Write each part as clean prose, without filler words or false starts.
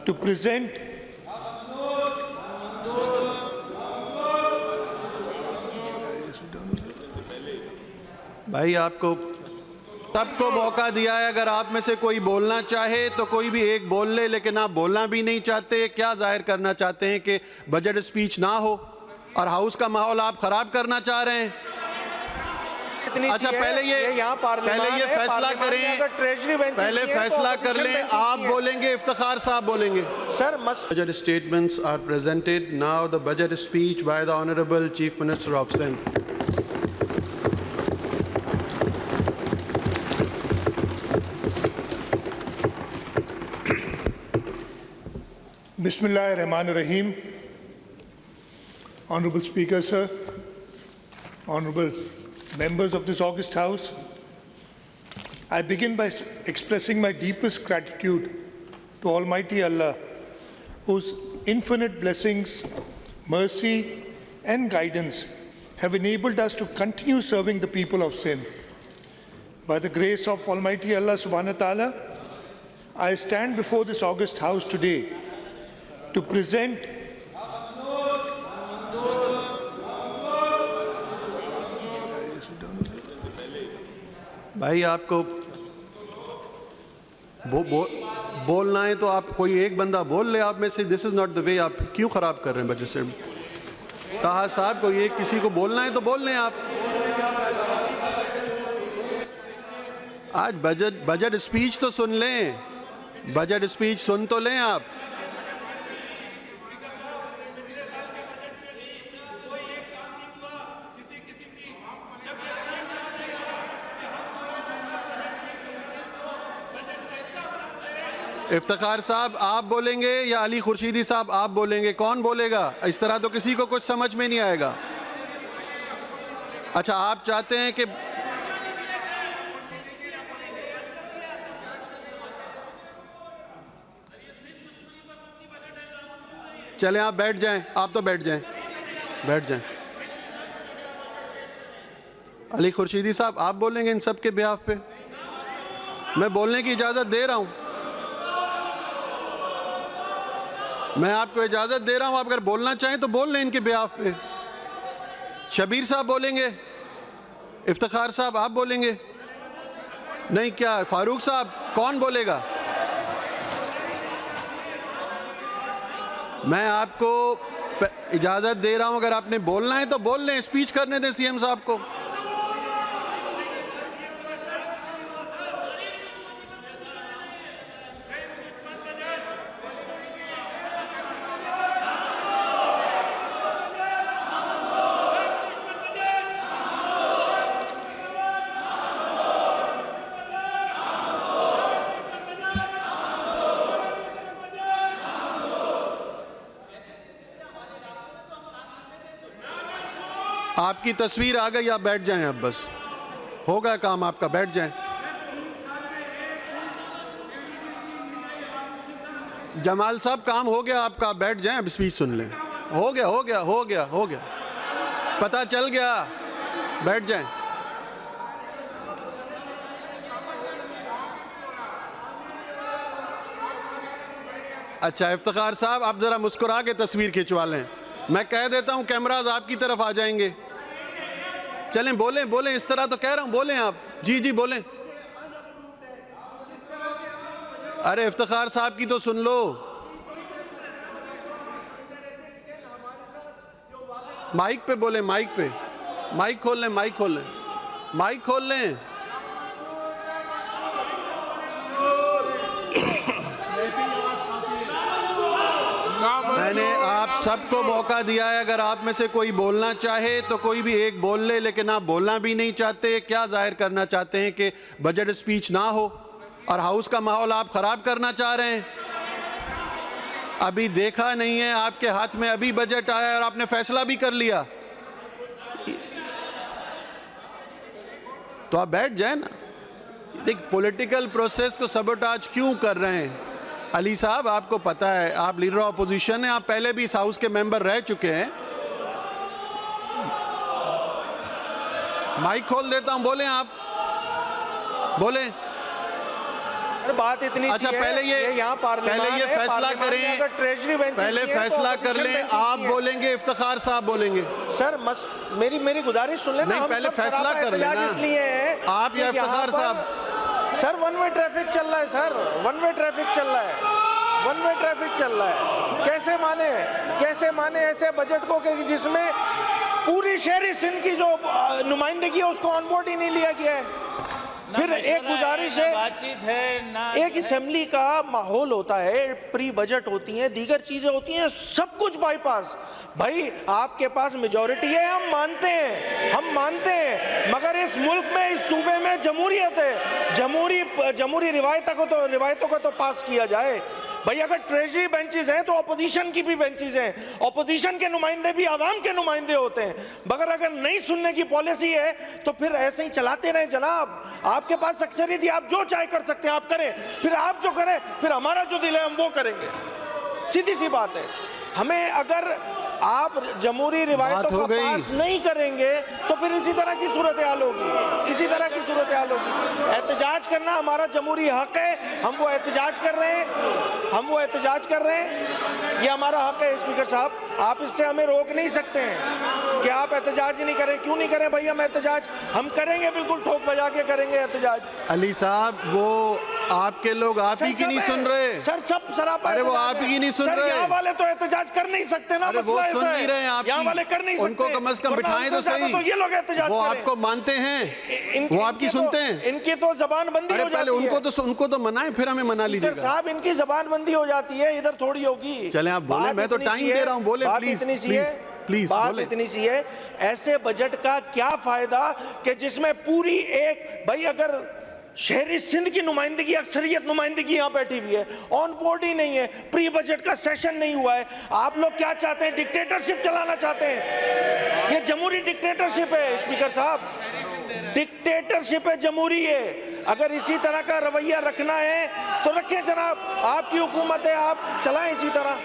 to present भाई आपको सबको मौका दिया है, अगर आप में से कोई बोलना चाहे तो कोई भी एक बोल ले, लेकिन आप बोलना भी नहीं चाहते। क्या जाहिर करना चाहते हैं कि बजट स्पीच ना हो और हाउस का माहौल आप खराब करना चाह रहे हैं? अच्छा पहले ये फैसला करें, पहले फैसला कर लें, आप बोलेंगे इफ्तिखार साहब बोलेंगे? Sir budget statements are presented now. The budget speech by the honourable chief minister of Sindh. Bismillahirrahmanirrahim. Honorable Speaker, sir, honorable members of this august House, I begin by expressing my deepest gratitude to Almighty Allah, whose infinite blessings, mercy, and guidance have enabled us to continue serving the people of Sindh. By the grace of Almighty Allah subhanahu wa ta'ala, I stand before this august House today to present भाई आपको बोलना है तो आप कोई एक बंदा बोल ले आप में से। This is not the way. आप क्यों ख़राब कर रहे हैं बजट से? ताहा साहब को ये किसी को बोलना है तो बोल लें आप। आज बजट स्पीच तो सुन लें, बजट स्पीच सुन तो लें आप। इफ्तिखार साहब आप बोलेंगे या अली खुर्शीदी साहब आप बोलेंगे? कौन बोलेगा? इस तरह तो किसी को कुछ समझ में नहीं आएगा। अच्छा आप चाहते हैं कि चलें आप बैठ जाएं, आप तो बैठ जाएं, बैठ जाएं। अली खुर्शीदी साहब आप बोलेंगे इन सब के बिहाफ पे? मैं बोलने की इजाज़त दे रहा हूं, मैं आपको इजाज़त दे रहा हूं। आप अगर बोलना चाहें तो बोल लें इनके बिहाफ पे। शबीर साहब बोलेंगे? इफ्तिखार साहब आप बोलेंगे? नहीं क्या फारूक साहब? कौन बोलेगा? मैं आपको इजाज़त दे रहा हूं, अगर आपने बोलना है तो बोल लें। स्पीच करने दें सीएम साहब को। आपकी तस्वीर आ गई, आप बैठ जाएं। अब बस होगा काम आपका, बैठ जाएं। जमाल साहब काम हो गया आपका, आप बैठ जाएं, अब स्पीच सुन लें। हो गया हो गया हो गया हो गया, पता चल गया, बैठ जाएं। अच्छा इफ्तिखार साहब आप ज़रा मुस्कुरा के तस्वीर खिंचवा लें। मैं कह देता हूं कैमराज आपकी तरफ आ जाएंगे। चलें बोलें बोलें, इस तरह तो कह रहा हूं, बोलें आप। जी जी बोलें। अरे इफ्तिखार साहब की तो सुन लो। माइक पे बोलें, माइक पे। माइक खोल लें, माइक खोल लें, माइक खोल लें। मैंने आप सबको मौका दिया है, अगर आप में से कोई बोलना चाहे तो कोई भी एक बोल ले, लेकिन आप बोलना भी नहीं चाहते। क्या जाहिर करना चाहते हैं कि बजट स्पीच ना हो और हाउस का माहौल आप खराब करना चाह रहे हैं? अभी देखा नहीं है, आपके हाथ में अभी बजट आया और आपने फैसला भी कर लिया, तो आप बैठ जाए ना। देख पॉलिटिकल प्रोसेस को सबोटाज क्यों कर रहे हैं? अली साहब आपको पता है, आप लीडर ऑफ अपोजिशन हैं, आप पहले भी इस हाउस के मेंबर रह चुके हैं। माइक खोल देता हूं, बोलें आप, बोलें। अरे बात इतनी अच्छा, सी है, पहले यहाँ पार्लियामेंट पहले ये है, फैसला पार्लियामेंट में करें, अगर ट्रेजरी बेंचेस पहले नहीं है, तो फैसला कर opposition लें। बेंचेस आप नहीं है। बोलेंगे, इफ्तिखार साहब बोलेंगे। सर मेरी गुजारिश सुन लेना। नहीं, हम पहले सब फैसला सरापा कर लेना। एहतजाज इसलिए है आप या कि यहाँ इफ्तिखार पर- साहब। सर वन वे ट्रैफिक चल रहा है, सर वन वे ट्रैफिक चल रहा है, वन वे ट्रैफिक चल रहा है। कैसे माने ऐसे बजट को कि जिसमें पूरी शहरी सिंध की जो नुमाइंदगी है उसको ऑन बोर्ड ही नहीं लिया गया है। फिर एक गुजारिश है, बातचीत है ना, एक असेंबली का माहौल होता है, प्री बजट होती हैं, दीगर चीजें होती हैं, सब कुछ बाईपास। भाई आपके पास मेजॉरिटी है, हम मानते हैं, मगर इस मुल्क में, इस सूबे में जमहूरियत है, जमहूरी रिवायतों को तो पास किया जाए। भाई अगर ट्रेजरी बेंचेस हैं तो अपोजिशन की भी बेंचेस हैं, अपोजिशन के नुमाइंदे भी आवाम के नुमाइंदे होते हैं। मगर अगर नहीं सुनने की पॉलिसी है तो फिर ऐसे ही चलाते रहें जनाब। आपके पास अक्सरियत, आप जो चाहे कर सकते हैं, आप करें, फिर आप जो करें, फिर हमारा जो दिल है हम वो करेंगे। सीधी सी बात है। हमें अगर आप जमहूरी रिवायतों हो का गई। पास नहीं करेंगे तो फिर इसी तरह की सूरत हाल होगी, इसी तरह की सूरत हाल होगी। एहतजाज करना हमारा जमहूरी हक है, हम वो एहतजाज कर रहे हैं, ये हमारा हक है। स्पीकर साहब, आप इससे हमें रोक नहीं सकते हैं कि आप एहतजाज ही नहीं करें। क्यों नहीं करें भाई? हम एहतजाज हम करेंगे, बिल्कुल ठोक बजा के करेंगे एहतजाज। अली साहब, वो आपके लोग आप ही की नहीं सुन रहे। सर सब सरापा अरे वो एहतजाज आप है। ही नहीं सुन सर, रहे। यहाँ वाले तो एहतजाज कर नहीं सकते ना, अरे वो मसला सुन ऐसा नहीं रहे हैं आपकी। यहाँ वाले कर नहीं सकते। उनको कम से कम वरना बिठाएं तो हमसे ज्यादा सही। तो ये लोग एहतजाज वो करें। आपको मानते हैं, वो आपकी इनकी सुनते हैं। इनकी तो जबान बंदी अरे हो पहले जाती है। उनको तो मनाएं, फिर हमें मना स्पीकर लीजिएगा। साहब, इनकी जबान बंदी हो जाती है, इधर थोड़ी होगी। चलें आप बोलें, बात मैं तो इतनी टाइम सी है, दे रहा हूं, बोलें, बात प्लीज, इतनी सी प्लीज, है, प्लीज, बात बोलें। इतनी सी है। ऐसे बजट का क्या फायदा कि जिसमें पूरी एक, भाई अगर शहरी सिंध की नुमाइंदगी, अक्सरियत नुमाइंदगी यहाँ बैठी हुई है, ऑन बोर्ड ही नहीं है, प्री बजट का सेशन नहीं हुआ है। आप लोग क्या चाहते हैं? डिक्टेटरशिप चलाना चाहते हैं। ये जमहूरी डिक्टेटरशिप है स्पीकर साहब, डिक्टेटरशिप है, जमहूरी है। अगर इसी तरह का रवैया रखना है तो रखें जनाब, आपकी हुकूमत है, आप चलाएं, इसी तरह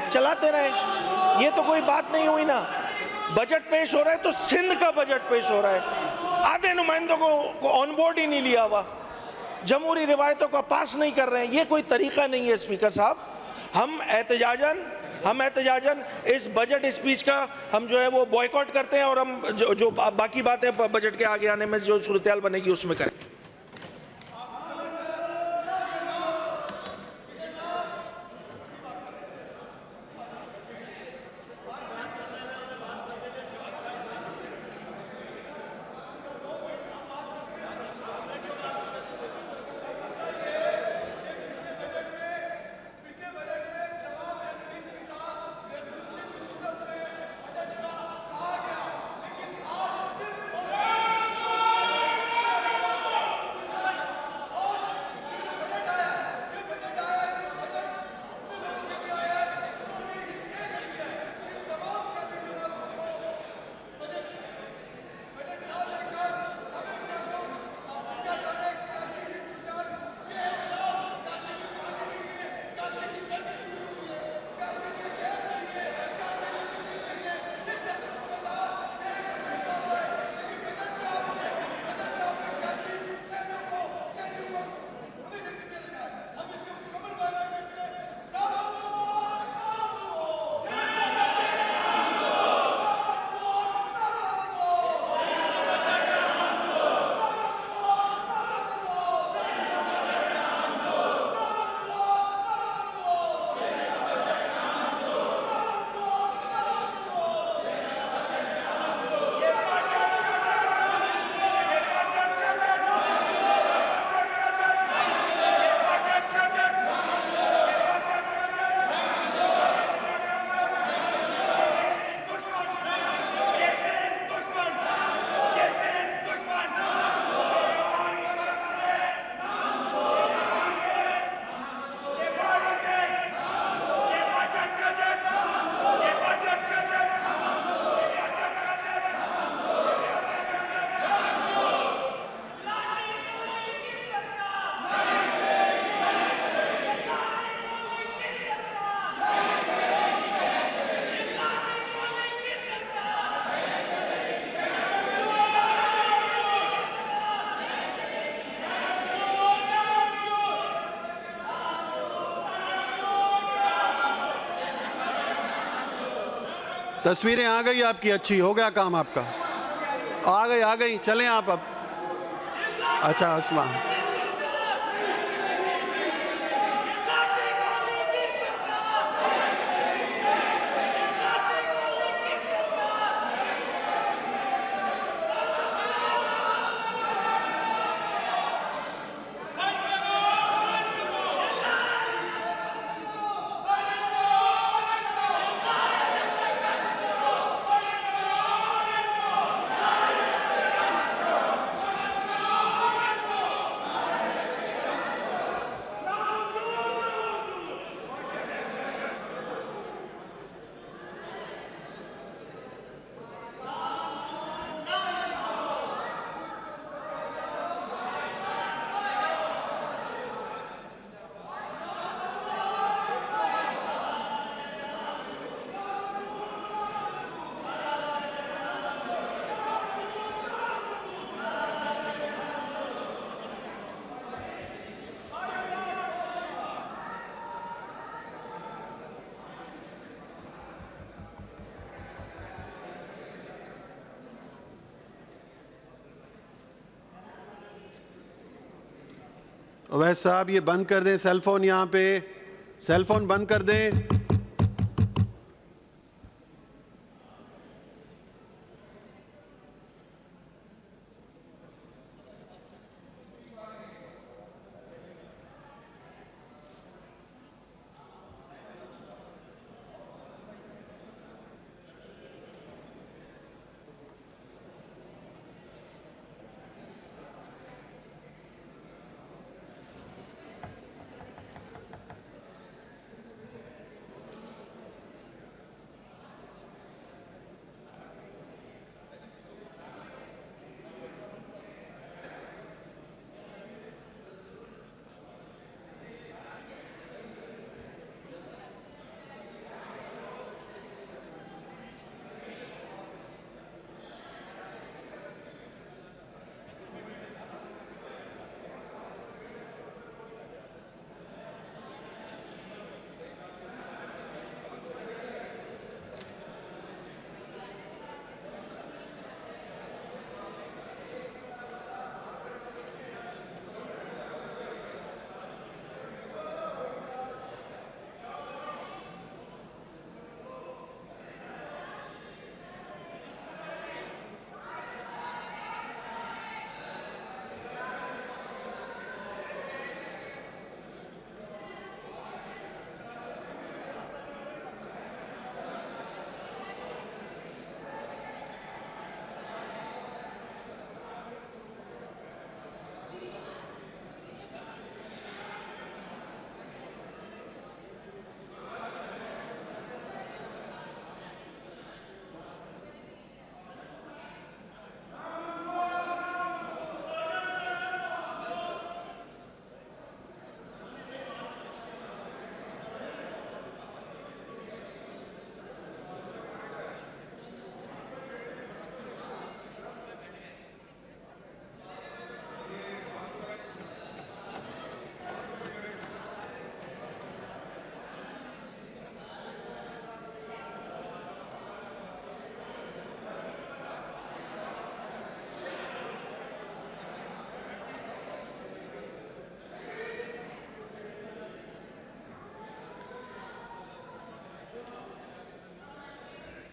चलाते रहें। ये तो कोई बात नहीं हुई ना। बजट पेश हो रहा है तो सिंध का बजट पेश हो रहा है, आधे नुमाइंदों को ऑन बोर्ड ही नहीं लिया हुआ, जमहूरी रिवायतों का पास नहीं कर रहे हैं। ये कोई तरीका नहीं है स्पीकर साहब। हम एहतजाजन इस बजट स्पीच का हम जो है वो बॉयकॉट करते हैं, और हम जो बाकी बातें बजट के आगे आने में जो सूरत हाल बनेगी उसमें करें। तस्वीरें आ गई आपकी, अच्छी हो गया काम आपका। आ गई चलें आप अब। अच्छा अस्मा, अवैध साहब ये बंद कर दें सेलफोन, यहाँ पे सेलफोन बंद कर दें।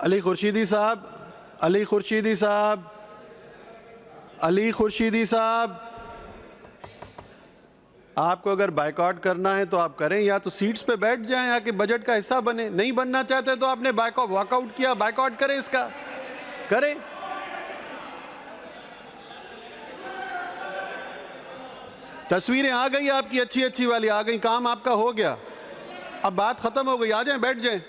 अली खुर्शीदी साहब, अली खुर्शीदी साहब, अली खुर्शीदी साहब, आपको अगर बायकॉट करना है तो आप करें, या तो सीट्स पे बैठ जाएं, या कि बजट का हिस्सा बने। नहीं बनना चाहते तो आपने वॉकआउट किया, बायकॉट करें, इसका करें। तस्वीरें आ गई आपकी, अच्छी अच्छी वाली आ गई, काम आपका हो गया, अब बात खत्म हो गई, आ जाएं, बैठ जाएं।